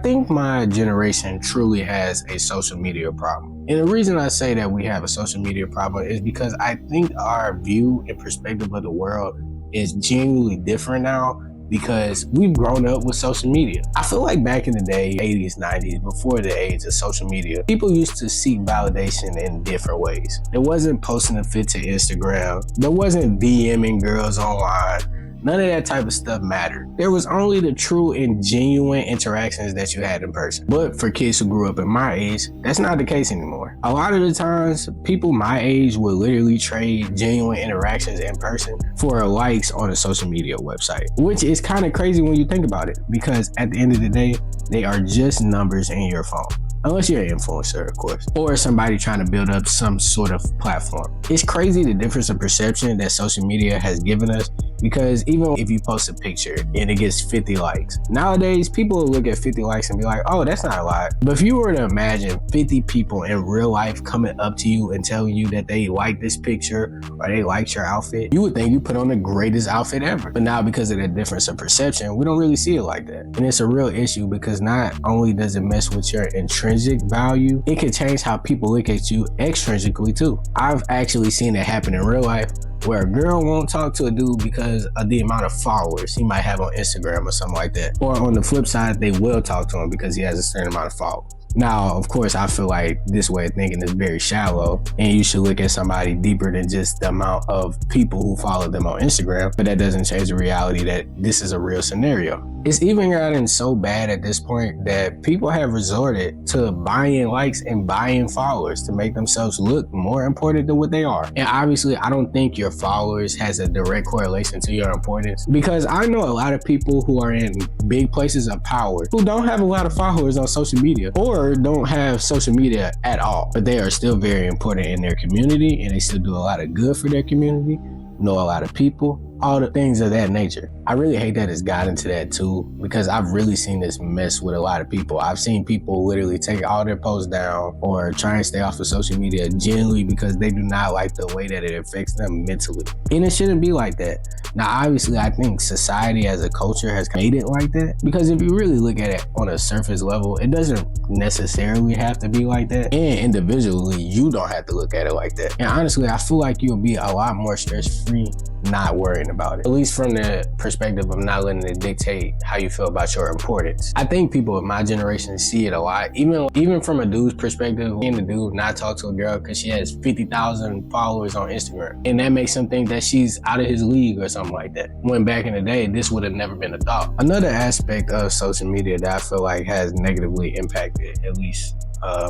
think my generation truly has a social media problem. And the reason I say that we have a social media problem is because I think our view and perspective of the world is genuinely different now because we've grown up with social media. I feel like back in the day, 80s, 90s, before the age of social media, people used to seek validation in different ways. It wasn't posting a fit to Instagram. There wasn't DMing girls online. None of that type of stuff mattered. There was only the true and genuine interactions that you had in person. But for kids who grew up at my age, that's not the case anymore. A lot of the times, people my age would literally trade genuine interactions in person for likes on a social media website, which is kind of crazy when you think about it, because at the end of the day, they are just numbers in your phone. Unless you're an influencer, of course, or somebody trying to build up some sort of platform. It's crazy the difference of perception that social media has given us, because even if you post a picture and it gets 50 likes, nowadays people will look at 50 likes and be like, oh, that's not a lot. But if you were to imagine 50 people in real life coming up to you and telling you that they like this picture or they liked your outfit, you would think you put on the greatest outfit ever. But now, because of the difference of perception, we don't really see it like that. And it's a real issue, because not only does it mess with your intrinsic value, it can change how people look at you extrinsically too. I've actually seen it happen in real life, where a girl won't talk to a dude because of the amount of followers he might have on Instagram or something like that. Or on the flip side, they will talk to him because he has a certain amount of followers. Now, of course, I feel like this way of thinking is very shallow, and you should look at somebody deeper than just the amount of people who follow them on Instagram, but that doesn't change the reality that this is a real scenario. It's even gotten so bad at this point that people have resorted to buying likes and buying followers to make themselves look more important than what they are. And obviously, I don't think your followers has a direct correlation to your importance, because I know a lot of people who are in big places of power who don't have a lot of followers on social media, or don't have social media at all, but they are still very important in their community, and they still do a lot of good for their community, know a lot of people, all the things of that nature. I really hate that it's gotten to that too, because I've really seen this mess with a lot of people. I've seen people literally take all their posts down or try and stay off of social media genuinely because they do not like the way that it affects them mentally. And it shouldn't be like that. Now, obviously, I think society as a culture has made it like that, because if you really look at it on a surface level, it doesn't necessarily have to be like that. And individually, you don't have to look at it like that. And honestly, I feel like you'll be a lot more stress-free not worrying about it, at least from the perspective of not letting it dictate how you feel about your importance. I think people of my generation see it a lot, even from a dude's perspective, seeing the dude not talk to a girl because she has 50,000 followers on Instagram, and that makes him think that she's out of his league or something like that, when back in the day this would have never been a thought. Another aspect of social media that I feel like has negatively impacted at least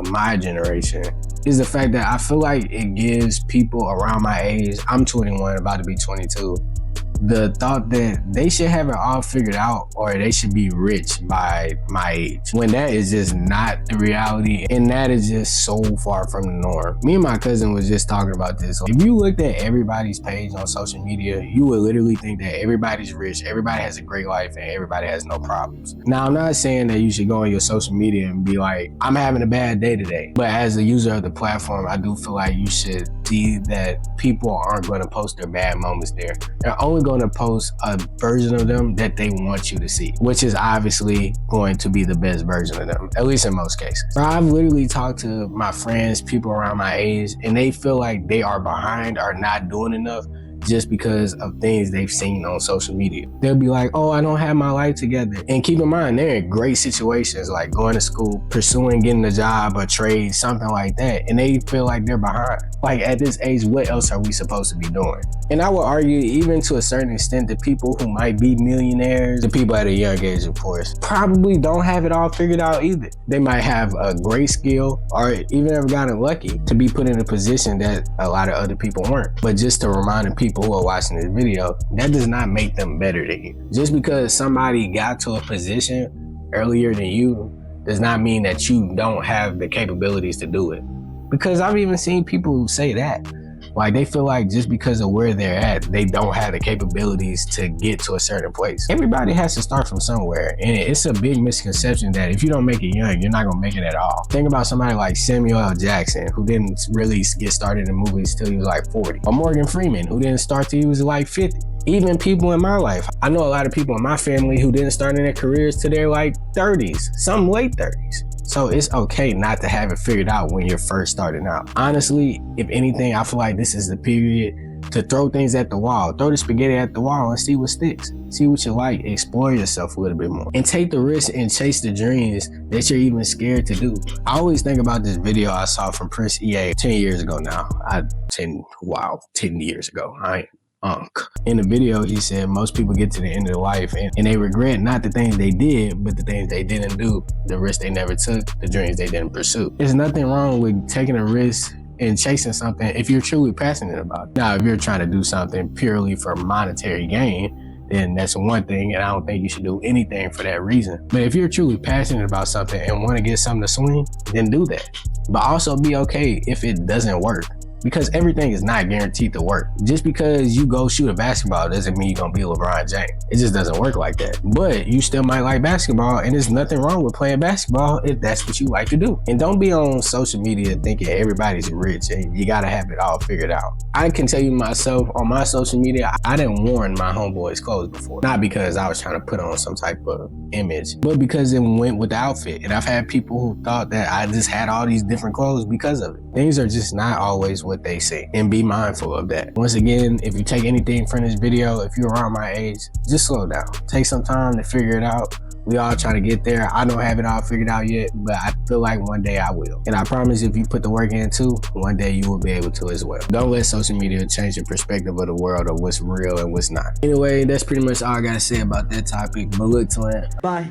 my generation is the fact that I feel like it gives people around my age, I'm 21, about to be 22, the thought that they should have it all figured out, or they should be rich by my age, when that is just not the reality, and that is just so far from the norm. Me and my cousin was just talking about this. If you looked at everybody's page on social media, you would literally think that everybody's rich, everybody has a great life, and everybody has no problems. Now, I'm not saying that you should go on your social media and be like, I'm having a bad day today, but as a user of the platform, I do feel like you should see that people aren't going to post their bad moments there. They're only going to post a version of them that they want you to see, which is obviously going to be the best version of them, at least in most cases. So I've literally talked to my friends, people around my age, and they feel like they are behind or not doing enough just because of things they've seen on social media. They'll be like, oh, I don't have my life together. And keep in mind, they're in great situations, like going to school, pursuing getting a job, a trade, something like that. And they feel like they're behind. Like, at this age, what else are we supposed to be doing? And I would argue, even to a certain extent, the people who might be millionaires, the people at a young age, of course, probably don't have it all figured out either. They might have a great skill, or even have gotten lucky to be put in a position that a lot of other people weren't. But just to remind the people who are watching this video, that does not make them better than you. Just because somebody got to a position earlier than you does not mean that you don't have the capabilities to do it. Because I've even seen people who say that. Like, they feel like just because of where they're at, they don't have the capabilities to get to a certain place. Everybody has to start from somewhere, and it's a big misconception that if you don't make it young, you're not gonna make it at all. Think about somebody like Samuel L. Jackson, who didn't really get started in movies till he was like 40. Or Morgan Freeman, who didn't start till he was like 50. Even people in my life. I know a lot of people in my family who didn't start in their careers till they're like 30s, some late 30s. So it's okay not to have it figured out when you're first starting out. Honestly, if anything, I feel like this is the period to throw things at the wall. Throw the spaghetti at the wall and see what sticks. See what you like. Explore yourself a little bit more. And take the risk and chase the dreams that you're even scared to do. I always think about this video I saw from Prince EA 10 years ago now. 10 years ago. I ain't in the video, he said most people get to the end of their life and they regret not the things they did, but the things they didn't do, the risks they never took, the dreams they didn't pursue. There's nothing wrong with taking a risk and chasing something if you're truly passionate about it. Now, if you're trying to do something purely for monetary gain, then that's one thing, and I don't think you should do anything for that reason. But if you're truly passionate about something and want to get something to swing, then do that. But also be okay if it doesn't work. Because everything is not guaranteed to work. Just because you go shoot a basketball doesn't mean you're gonna be LeBron James. It just doesn't work like that. But you still might like basketball, and there's nothing wrong with playing basketball if that's what you like to do. And don't be on social media thinking everybody's rich and you gotta have it all figured out. I can tell you myself, on my social media, I didn't worn my homeboy's clothes before. Not because I was trying to put on some type of image, but because it went with the outfit. And I've had people who thought that I just had all these different clothes because of it. Things are just not always what they say, and be mindful of that. Once again, if you take anything from this video, if you're around my age, just slow down. Take some time to figure it out. We all trying to get there. I don't have it all figured out yet, but I feel like one day I will. And I promise if you put the work in too, one day you will be able to as well. Don't let social media change your perspective of the world or what's real and what's not. Anyway, that's pretty much all I gotta say about that topic. But look, twin. Bye.